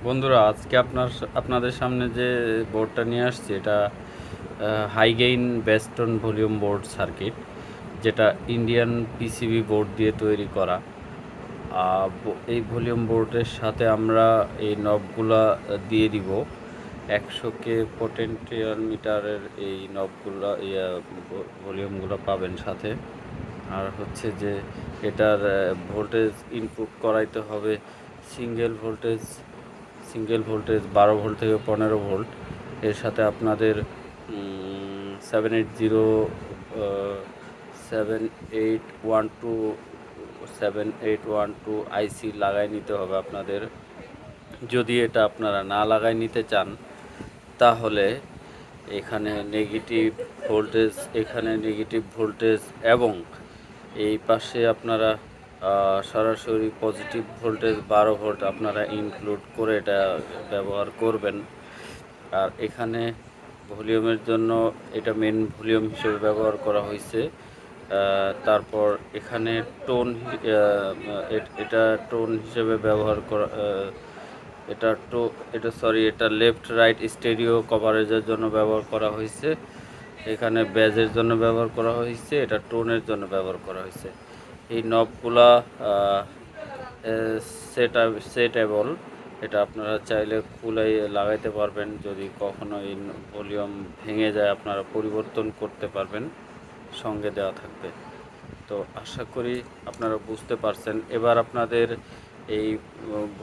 বন্ধুরা, আজকে আপনাদের সামনে যে বোর্ডটা নিয়ে আসছি এটা হাই গেইন বেস্টন ভলিউম বোর্ড সার্কিট, যেটা ইন্ডিয়ান পিসিবি বোর্ড দিয়ে তৈরি করা। এই ভলিউম বোর্ডের সাথে আমরা এই নবগুলা দিয়ে দিব। 100K পোটেনশিয়াল মিটারের এই নবগুলা ভলিউমগুলো পাবেন সাথে। আর হচ্ছে যে এটার ভোল্টেজ ইনপুট করাইতে হবে সিঙ্গেল ভোল্টেজ 12 ভোল্ট থেকে 15 ভোল্ট। এর সাথে আপনাদের 7812 আইসি লাগাই নিতে হবে আপনাদের। যদি এটা আপনারা না লাগাই নিতে চান তাহলে এখানে নেগেটিভ ভোল্টেজ এবং এই পাশে আপনারা সরাসরি পজিটিভ ভোল্টেজ 12 ভোল্ট আপনারা ইনক্লুড করে এটা ব্যবহার করবেন। আর এখানে ভলিউমের জন্য এটা মেন ভলিউম হিসেবে ব্যবহার করা হয়েছে। তারপর এখানে এটা টোন হিসেবে ব্যবহার করা, এটা লেফট রাইট স্টেরিও কভারেজের জন্য ব্যবহার করা হয়েছে। এখানে ব্যাজের জন্য ব্যবহার করা হয়েছে, এটা টোনের জন্য ব্যবহার করা হয়েছে। এই নবগুলা সেটেবল, এটা আপনারা চাইলে খুলাই লাগাইতে পারবেন। যদি কখনো এই ভলিউম ভেঙে যায় আপনারা পরিবর্তন করতে পারবেন, সঙ্গে দেওয়া থাকবে। তো আশা করি আপনারা বুঝতে পারছেন। এবার আপনাদের এই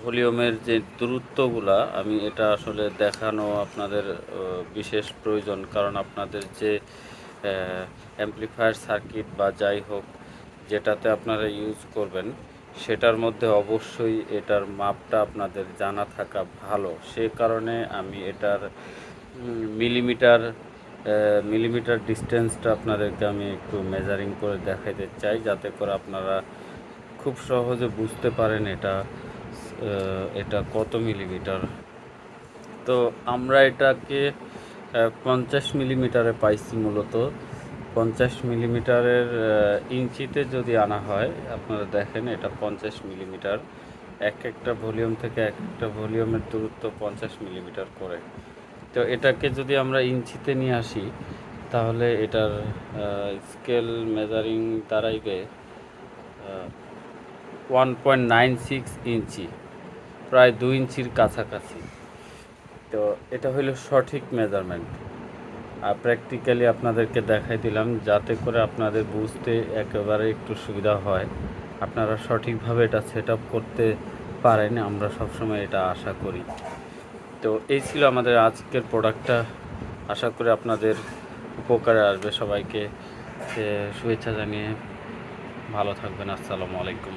ভলিউমের যে দূরত্বগুলা, আমি এটা আসলে দেখানো আপনাদের বিশেষ প্রয়োজন, কারণ আপনাদের যে অ্যামপ্লিফায়ার সার্কিট বা যাই হোক যেটাতে আপনারা ইউজ করবেন সেটার মধ্যে অবশ্যই এটার মাপটা আপনাদের জানা থাকা ভালো। সে কারণে আমি এটার মিলিমিটার ডিস্টেন্সটা আপনাদেরকে আমি একটু মেজারিং করে দেখাইতে চাই, যাতে করে আপনারা খুব সহজে বুঝতে পারেন এটা কত মিলিমিটার। তো আমরা এটাকে 50 মিলিমিটারে পাইছি। মূলত 50 মিলিমিটারের ইঞ্চিতে যদি আনা হয়, আপনারা দেখেন এটা 50 মিলিমিটার। একটা ভলিউম থেকে একটা ভলিউমের দূরত্ব 50 মিলিমিটার করে। তো এটাকে যদি আমরা ইঞ্চিতে নিয়ে আসি তাহলে এটার স্কেল মেজারিং দাঁড়াইবে 1.96 ইঞ্চি, প্রায় 2 ইঞ্চির কাছাকাছি। তো এটা হলো সঠিক মেজারমেন্ট। আর প্র্যাকটিক্যালি আপনাদেরকে দেখাই দিলাম যাতে করে আপনাদের বুঝতে একেবারে একটু সুবিধা হয়, আপনারা সঠিকভাবে এটা সেট আপ করতে পারেন। আমরা সবসময় এটা আশা করি। তো এই ছিল আমাদের আজকের প্রোডাক্টটা। আশা করি আপনাদের উপকারে আসবে। সবাইকে শুভেচ্ছা জানিয়ে ভালো থাকবেন। আসসালামু আলাইকুম।